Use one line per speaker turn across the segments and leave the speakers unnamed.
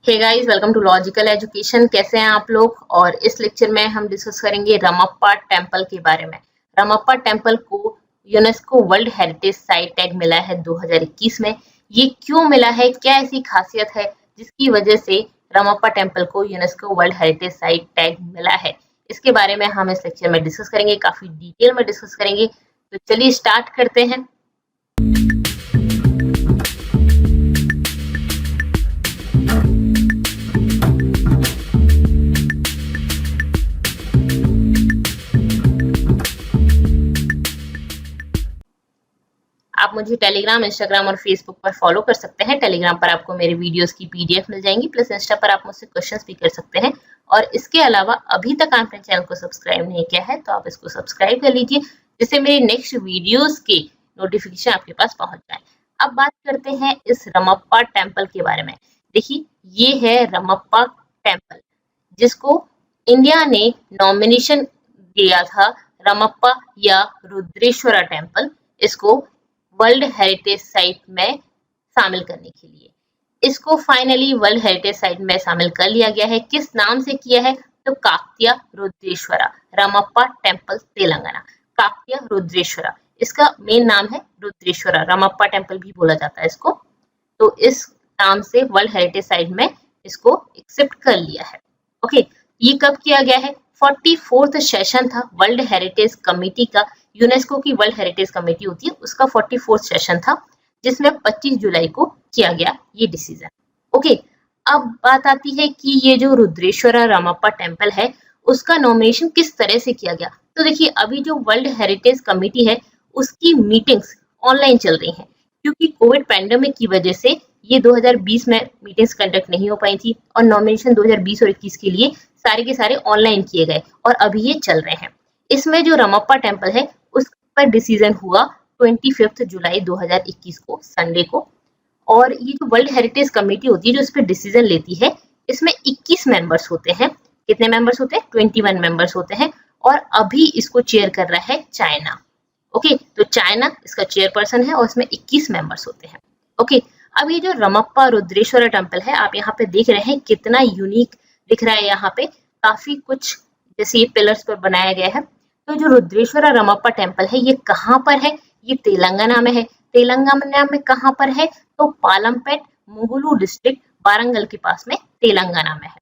Hey guys, welcome to Logical Education. कैसे हैं आप लोग? और इस लेक्चर में हम डिस्कस करेंगे रमप्पा टेम्पल के बारे में। रमप्पा टेम्पल को UNESCO world heritage site tag मिला है 2021 में। ये क्यों मिला है, क्या ऐसी खासियत है जिसकी वजह से रमप्पा टेम्पल को UNESCO world heritage site tag मिला है, इसके बारे में हम इस लेक्चर में डिस्कस करेंगे, काफी डिटेल में डिस्कस करेंगे। तो चलिए स्टार्ट करते हैं। आप मुझे टेलीग्राम, इंस्टाग्राम और फेसबुक पर फॉलो कर सकते हैं। टेलीग्राम पर आपको मेरे वीडियोस की पीडीएफ मिल जाएंगी, प्लस इंस्टा पर आप मुझसे क्वेश्चंस भी कर सकते हैं। और इसके अलावा अभी तक आपने चैनल को सब्सक्राइब नहीं किया है तो आप इसको सब्सक्राइब कर लीजिए, जिससे मेरे नेक्स्ट वीडियोस के नोटिफिकेशन आपके पास पहुंच जाए। अब बात करते हैं इस रमप्पा टेम्पल के बारे में। देखिए, ये है रमप्पा टेम्पल, जिसको इंडिया ने नॉमिनेशन दिया था रमप्पा या रुद्रेश्वरा टेम्पल, इसको वर्ल्ड हेरिटेज साइट में शामिल करने के लिए। इसको फाइनली वर्ल्ड हेरिटेज साइट में शामिल कर लिया गया है। किस नाम से किया है? तो काकतीय रुद्रेश्वरा रमप्पा टेम्पल, तेलंगाना। काकतीय रुद्रेश्वरा, इसका मेन नाम है रुद्रेश्वरा, रमप्पा टेम्पल भी बोला जाता है इसको। तो इस नाम से वर्ल्ड हेरिटेज साइट में इसको एक्सेप्ट कर लिया है। ओके, ये कब किया गया है? 44th सेशन था वर्ल्ड हेरिटेज कमेटी का। यूनेस्को की वर्ल्ड हेरिटेज कमेटी होती है, उसका 44th सेशन था, जिसमें 25 जुलाई को किया गया ये डिसीजन। ओके, अब बात आती है कि ये जो रुद्रेश्वरा रमप्पा टेम्पल है, उसका नॉमिनेशन किस तरह से किया गया। तो देखिए, अभी जो वर्ल्ड हेरिटेज कमेटी है उसकी मीटिंग्स ऑनलाइन चल रही हैं, क्योंकि कोविड पैंडेमिक की वजह से ये 2020 में मीटिंग्स कंडक्ट नहीं हो पाई थी, और नॉमिनेशन 2020 और 21 के लिए सारे के सारे ऑनलाइन किए गए और अभी ये चल रहे हैं। इसमें जो रमप्पा टेम्पल है उस पर डिसीजन हुआ 25 जुलाई 2021 को, संडे को। और ये जो वर्ल्ड हेरिटेज कमेटी होती है जो इस पर डिसीजन लेती है, इसमें 21 मेंबर्स होते हैं। कितने मेंबर्स होते हैं? 21 मेंबर्स होते हैं। और अभी इसको चेयर कर रहा है चाइना। ओके, तो चाइना इसका चेयरपर्सन है और इसमें 21 मेंबर्स होते हैं। ओके, अब ये जो रमप्पा रुद्रेश्वरा टेम्पल है, आप यहाँ पे देख रहे हैं कितना यूनिक दिख रहा है। यहाँ पे काफी कुछ जैसे ये पिलर्स पर बनाया गया है। तो जो रुद्रेश्वरा रमप्पा टेम्पल है ये कहाँ पर है? ये तेलंगाना में है। तेलंगाना में कहाँ पर है? तो पालमपेट, मुगुलू डिस्ट्रिक्ट, वारंगल के पास में, तेलंगाना में है।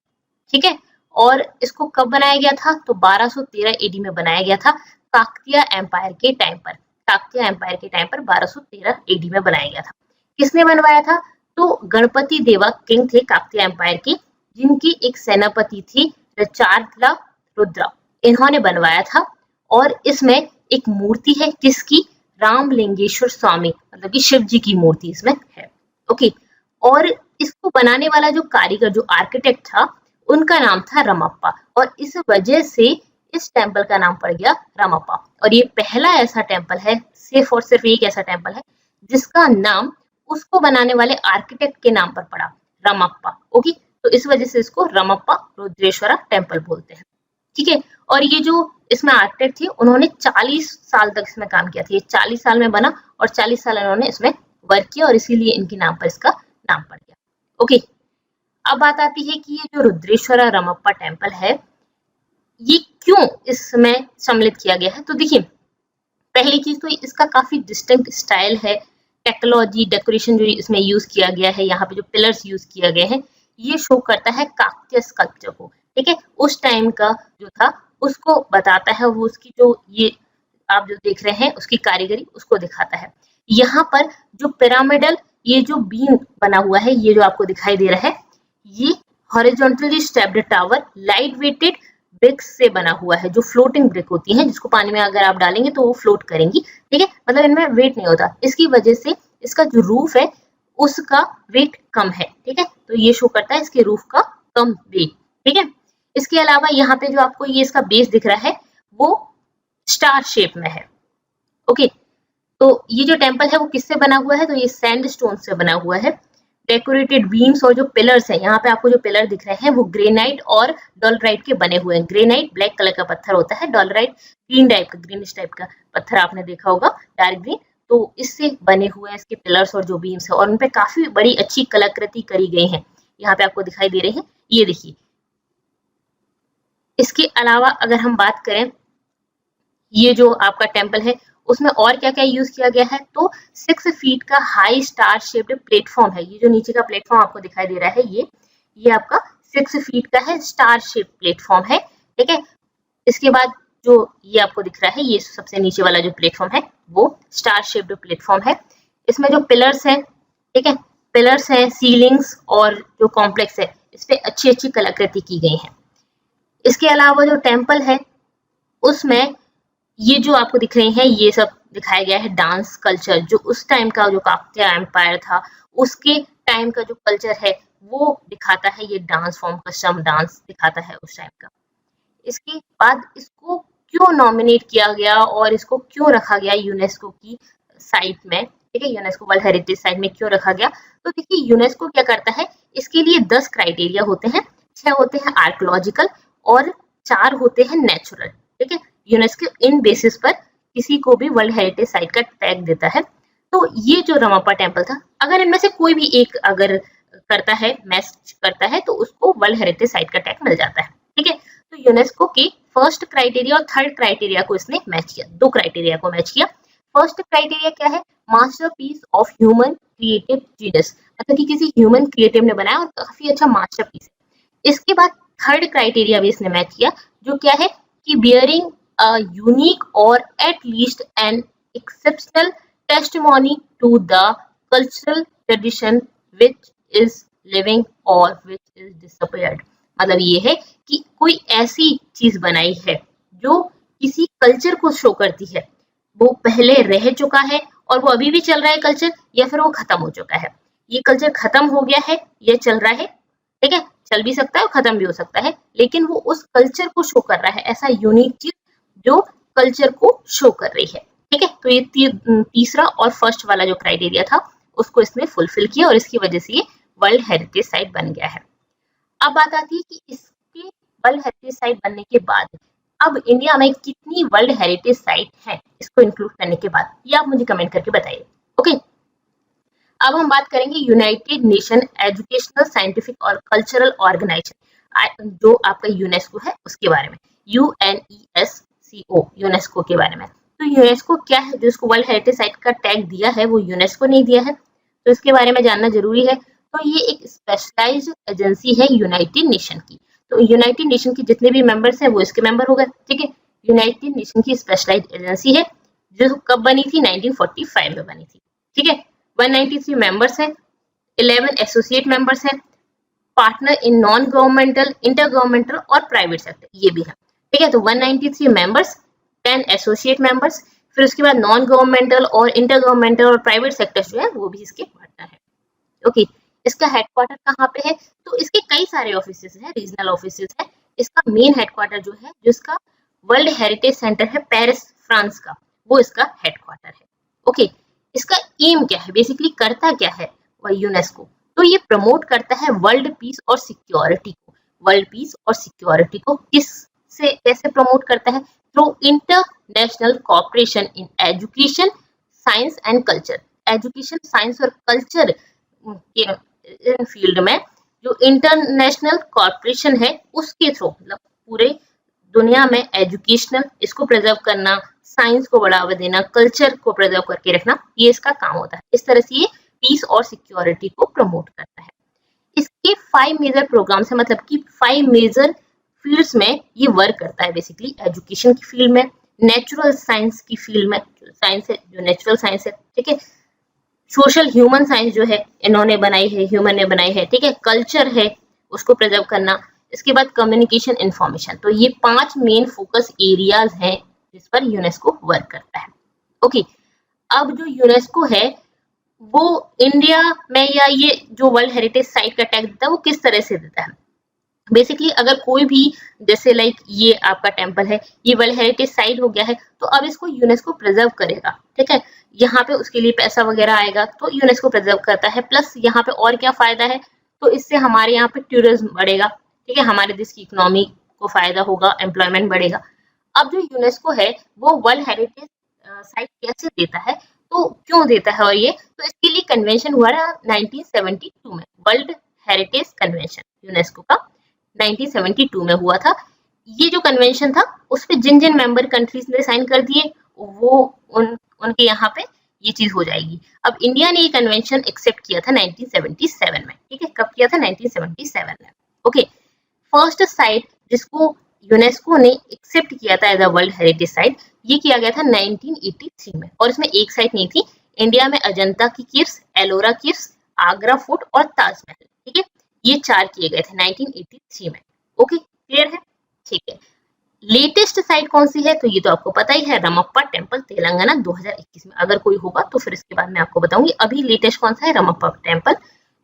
ठीक है, और इसको कब बनाया गया था? तो 1213 एडी में बनाया गया था, काकतीय एम्पायर के टाइम पर। काकतीय एम्पायर के टाइम पर 1213 एडी में बनाया गया था। किसने बनवाया था? तो गणपति देवा किंग थे काकतीय एम्पायर के, जिनकी एक सेनापति थी रचार्ला रुद्रा, इन्होंने बनवाया था। और इसमें एक मूर्ति है, किसकी? रामलिंगेश्वर स्वामी, मतलब कि शिव जी की मूर्ति इसमें है। ओके, और इसको बनाने वाला जो कारीगर, जो आर्किटेक्ट था, उनका नाम था रमप्पा, और इस वजह से इस टेम्पल का नाम पड़ गया रमप्पा। और ये पहला ऐसा टेम्पल है, सिर्फ और सिर्फ एक ऐसा टेम्पल है जिसका नाम उसको बनाने वाले आर्किटेक्ट के नाम पर पड़ा, रमप्पा। ओके, तो इस वजह से इसको रमप्पा रुद्रेश्वरा टेम्पल बोलते हैं। ठीक है, और ये जो इसमें आर्किटेक्ट थे, उन्होंने 40 साल तक इसमें काम किया था। ये 40 साल में बना और 40 साल इन्होंने इसमें वर्क किया, और इसीलिए इनके नाम पर इसका नाम पड़ गया। ओके, अब बात आती है कि ये जो रुद्रेश्वरा रमप्पा टेम्पल है, ये क्यों इसमें सम्मिलित किया गया है। तो देखिए, पहली चीज तो इसका काफी डिस्टिंक्ट स्टाइल है, टेक्नोलॉजी, डेकोरेशन जो इसमें यूज किया गया है, यहाँ पे जो पिलर्स यूज किया गए हैं, ये शो करता है काकतीय स्कल्पचर को। ठीक है, उस टाइम का जो था उसको बताता है, वो उसकी जो ये आप जो देख रहे हैं उसकी कारीगरी उसको दिखाता है। यहाँ पर जो पिरामिडल ये जो बीम बना हुआ है, ये जो आपको दिखाई दे रहा है, ये horizontally stepped tower light weighted bricks से बना हुआ है, जो फ्लोटिंग ब्रिक होती हैं, जिसको पानी में अगर आप डालेंगे तो वो फ्लोट करेंगी। ठीक है, मतलब इनमें वेट नहीं होता, इसकी वजह से इसका जो रूफ है उसका वेट कम है। ठीक है, तो ये शो करता है इसके रूफ का कम वेट। ठीक है, इसके अलावा यहाँ पे जो आपको ये इसका बेस दिख रहा है वो स्टार शेप में है। ओके, तो ये जो टेम्पल है वो किससे बना हुआ है? तो ये सैंडस्टोन से बना हुआ है। डेकोरेटेड बीम्स और जो पिलर्स हैं, यहाँ पे आपको जो पिलर दिख रहे हैं वो ग्रेनाइट और डॉलराइट के बने हुए हैं। ग्रेनाइट ब्लैक कलर का पत्थर होता है, डॉलराइट ग्रीन टाइप का, ग्रीनिश टाइप का पत्थर आपने देखा होगा, डार्क ग्रीन। तो इससे बने हुए हैं इसके पिलर्स और जो बीम्स है, और उनपे काफी बड़ी अच्छी कलाकृति करी गई है। यहाँ पे आपको दिखाई दे रहे हैं, ये देखिए। इसके अलावा अगर हम बात करें, ये जो आपका टेम्पल है उसमें और क्या क्या यूज किया गया है, तो 6 फीट का हाई स्टार शेप्ड प्लेटफॉर्म है। ये जो नीचे का प्लेटफॉर्म आपको दिखाई दे रहा है, ये आपका 6 फीट का है, स्टार शेप प्लेटफॉर्म है, ठीक है। इसके बाद जो ये आपको दिख रहा है, ये सबसे नीचे वाला जो प्लेटफॉर्म है वो स्टार शेप्ड प्लेटफॉर्म है। इसमें जो पिलर्स हैं, ठीक है, पिलर्स हैं, सीलिंग्स और जो कॉम्प्लेक्स है, इस पे अच्छी अच्छी कलाकृति की गई है। इसके अलावा जो टेम्पल है उसमें ये जो आपको दिख रहे हैं, ये सब दिखाया गया है डांस कल्चर, जो उस टाइम का जो काकतीय एम्पायर था उसके टाइम का जो कल्चर है वो दिखाता है। ये डांस फॉर्म, कस्टम डांस दिखाता है उस टाइम का। इसके बाद इसको क्यों नॉमिनेट किया गया और इसको क्यों रखा गया यूनेस्को की साइट में, ठीक है, यूनेस्को वर्ल्ड हेरिटेज साइट में क्यों रखा गया, तो देखिए यूनेस्को क्या करता है, इसके लिए 10 क्राइटेरिया होते हैं, 6 होते हैं आर्कियोलॉजिकल और 4 होते हैं नेचुरल, ठीक है। यूनेस्को इन बेसिस पर किसी को भी वर्ल्ड हेरिटेज साइट का टैग देता है। तो ये जो रमप्पा टेम्पल था, अगर इनमें से कोई भी एक अगर करता है, मैच करता है, तो उसको वर्ल्ड हेरिटेज साइट का टैग मिल जाता है, ठीक है। तो यूनेस्को के फर्स्ट क्राइटेरिया और थर्ड क्राइटेरिया को इसने मैच किया, 2 क्राइटेरिया को मैच किया। फर्स्ट क्राइटेरिया क्या है, masterpiece of human creative genius, मतलब कि किसी ह्यूमन क्रिएटिव ने बनाया और काफी अच्छा मास्टरपीस है। इसके बाद थर्ड क्राइटेरिया भी इसने मैच किया, जो क्या है कि bearing a unique or at least an exceptional testimony to the cultural tradition which is living or which is disappeared. मतलब ये है कि कोई ऐसी चीज बनाई है जो किसी कल्चर को शो करती है, वो पहले रह चुका है और वो अभी भी चल रहा है कल्चर, या फिर वो खत्म हो चुका है। ये कल्चर खत्म हो गया है, ये चल रहा है, ठीक है, चल भी सकता है और खत्म भी हो सकता है, लेकिन वो उस कल्चर को शो कर रहा है, ऐसा यूनिक चीज जो कल्चर को शो कर रही है, ठीक है। तो ये तीसरा और फर्स्ट वाला जो क्राइटेरिया था उसको इसने फुलफिल किया और इसकी वजह से ये वर्ल्ड हेरिटेज साइट बन गया है। अब बात आती है कि इसके वर्ल्ड हेरिटेज साइट बनने के बाद अब इंडिया में कितनी वर्ल्ड हेरिटेज साइट है, इसको इंक्लूड करने के बाद, ये आप मुझे कमेंट करके बताइए, ओके। अब हम बात करेंगे यूनाइटेड नेशन एजुकेशनल, साइंटिफिक और कल्चरल ऑर्गेनाइजेशन, जो आपका यूनेस्को है उसके बारे में, UNESCO, यूनेस्को के बारे में। तो यूनेस्को क्या है, जो इसको वर्ल्ड हेरिटेज साइट का टैग दिया है वो यूनेस्को ने दिया है, तो इसके बारे में जानना जरूरी है। तो ये एक स्पेशलाइज्ड एजेंसी है यूनाइटेड नेशन की। तो यूनाइटेड नेशन के जितने भी मेंबर्स हैं वो इसके मेंबर हो गए, ठीक है। यूनाइटेड नेशन की स्पेशलाइज्ड एजेंसी है जो कब बनी थी, 1945 में बनी थी, ठीक है। 193 मेंबर्स हैं, 11 एसोसिएट मेंबर्स हैं, partner in non governmental, inter governmental और प्राइवेट सेक्टर, ये भी है, ठीक है। तो 193 मेंबर्स, 10 एसोसिएट मेंबर्स, फिर उसके बाद नॉन गवर्नमेंटल और इंटर गवर्नमेंटल और प्राइवेट सेक्टर जो है वो भी इसके पार्टनर है, ओके। इसका हेडक्वार्टर कहाँ पे है, तो इसके कई सारे ऑफिसेस हैं, रीजनल ऑफिसेस है। इसका मेन हेडक्वार्टर जो है, जिसका वर्ल्ड हेरिटेज सेंटर है पेरिस फ्रांस का, वो इसका हेडक्वार्टर है, ओके। इसका एम क्या है, बेसिकली करता क्या है वह यूनेस्को, तो ये प्रमोट करता है वर्ल्ड पीस और सिक्योरिटी को। वर्ल्ड पीस और सिक्योरिटी को किससे कैसे प्रमोट करता है, through international cooperation in education, science and culture. Education, science और कल्चर के फील्ड में जो इंटरनेशनल कॉर्पोरेशन है उसके थ्रू, मतलब पूरे दुनिया में एजुकेशनल, इसको प्रिजर्व करना, साइंस को बढ़ावा देना, कल्चर को प्रिजर्व करके रखना, ये इसका काम होता है। इस तरह से ये पीस और सिक्योरिटी को प्रमोट करता है। इसके 5 मेजर प्रोग्राम्स है, मतलब कि 5 मेजर फील्ड्स में ये वर्क करता है। बेसिकली एजुकेशन की फील्ड में, नेचुरल साइंस की फील्ड में, साइंस है जो नेचुरल साइंस है, ठीक है। सोशल ह्यूमन साइंस जो है इन्होंने बनाई है, ह्यूमन ने बनाई है, ठीक है। कल्चर है उसको प्रिजर्व करना। इसके बाद कम्युनिकेशन, इंफॉर्मेशन। तो ये 5 मेन फोकस एरियाज हैं जिस पर यूनेस्को वर्क करता है, ओके। अब जो यूनेस्को है वो इंडिया में या ये जो वर्ल्ड हेरिटेज साइट का टैग देता है वो किस तरह से देता है। बेसिकली अगर कोई भी, जैसे लाइक ये आपका टेम्पल है, ये वर्ल्ड हेरिटेज साइट हो गया है, तो अब इसको यूनेस्को प्रिजर्व करेगा, ठीक है। यहाँ पे उसके लिए पैसा वगैरह आएगा तो यूनेस्को प्रिजर्व करता है। प्लस यहाँ पे और क्या फायदा है, तो इससे हमारे यहाँ पे टूरिज्म बढ़ेगा, ठीक है, हमारे देश की इकोनॉमी को फायदा होगा, एम्प्लॉयमेंट बढ़ेगा। अब जो यूनेस्को है वो वर्ल्ड हेरिटेज साइट कैसे देता है, तो क्यों देता है, और ये तो इसके लिए कन्वेंशन हुआ था 1972 में, वर्ल्ड हेरिटेज कन्वेंशन यूनेस्को का 1972 में हुआ था। ये जो कन्वेंशन था उसमें जिन जिन मेंबर कंट्रीज ने साइन कर दिए वो उनके यहाँ पे ये चीज हो जाएगी। अब इंडिया ने ये कन्वेंशन एक्सेप्ट किया था 1977 में, ठीक है, कब किया था? 1977 में। ओके, फर्स्ट साइट जिसको यूनेस्को ने एक्सेप्ट किया था as a world heritage site, ये किया गया था 1983 में, और इसमें एक साइट नहीं थी। इंडिया में अजंता की caves, Ellora caves, Agra fort और ताजमहल, ठीक है, ये 4 किए गए थे 1983 में। ओके, क्लियर है? ठीक है। लेटेस्ट साइट कौन सी है? तो ये तो आपको पता ही है, रमप्पा टेम्पल तेलंगाना 2021 में। अगर कोई होगा तो फिर इसके बाद मैं आपको बताऊंगी। अभी लेटेस्ट कौन सा है? रमप्पा टेम्पल,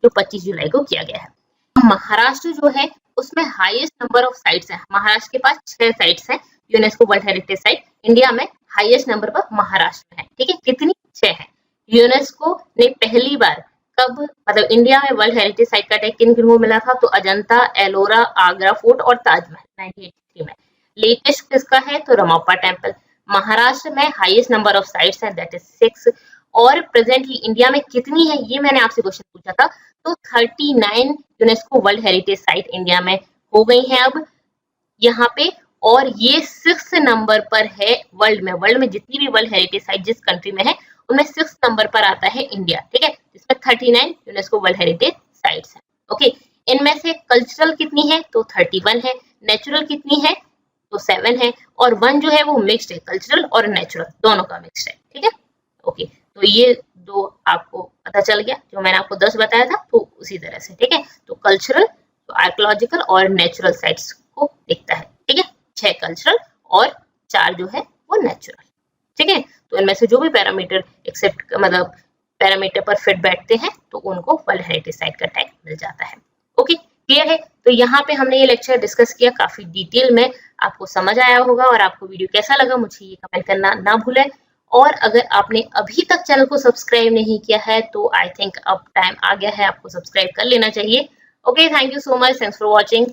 जो 25 जुलाई को किया गया है। महाराष्ट्र जो है उसमें हाईएस्ट नंबर ऑफ साइट्स है। महाराष्ट्र के पास 6 साइट्स हैं UNESCO world heritage site. India में हाईएस्ट नंबर पर महाराष्ट्र है, ठीक है, कितनी? 6 है। यूनेस्को ने पहली बार कब, मतलब इंडिया में वर्ल्ड हेरिटेज साइट का टैग किन किन को मिला था? तो अजंता, एलोरा, आगरा फोर्ट और ताजमहल 1983 में। लेटेस्ट किसका है? तो रमप्पा टेम्पल। महाराष्ट्र में हाईएस्ट नंबर ऑफ साइट्स है, दैट इज 6। और प्रेजेंटली इंडिया में कितनी है, ये मैंने आपसे क्वेश्चन पूछा था, तो 39 UNESCO world heritage site India में हो गई हैं अब यहाँ पे, और ये 6th नंबर पर है वर्ल्ड में। वर्ल्ड में जितनी भी वर्ल्ड हेरिटेज साइट जिस कंट्री में है उनमें 6th नंबर पर आता है इंडिया, ठीक है, जिसमें 39 यूनेस्को वर्ल्ड हेरिटेज साइट्स हैं। ओके, इनमें से कल्चरल कितनी है? तो 31 है। नेचुरल कितनी है? तो 7 है। और 1 जो है वो मिक्स्ड है, कल्चरल और नेचुरल दोनों का मिक्स्ड है, ठीक है। ओके, तो ये 2 आपको पता चल गया, जो मैंने आपको 10 बताया था तो उसी तरह से, ठीक है। तो कल्चरल, तो आर्कियोलॉजिकल और नेचुरल साइट्स को देखता है, ठीक है। 6 कल्चरल और 4 जो है वो नेचुरल, ठीक है। तो इनमें से जो भी पैरामीटर एक्सेप्ट, मतलब पैरामीटर पर फिट बैठते हैं तो उनको वर्ल्ड हेरिटेज साइट का टैग मिल जाता है। ओके, क्लियर है? तो यहाँ पे हमने ये लेक्चर डिस्कस किया काफी डिटेल में, आपको समझ आया होगा। और आपको वीडियो कैसा लगा मुझे ये कमेंट करना ना भूलें। और अगर आपने अभी तक चैनल को सब्सक्राइब नहीं किया है तो आई थिंक अब टाइम आ गया है, आपको सब्सक्राइब कर लेना चाहिए। Okay, thank you so much, thanks for watching.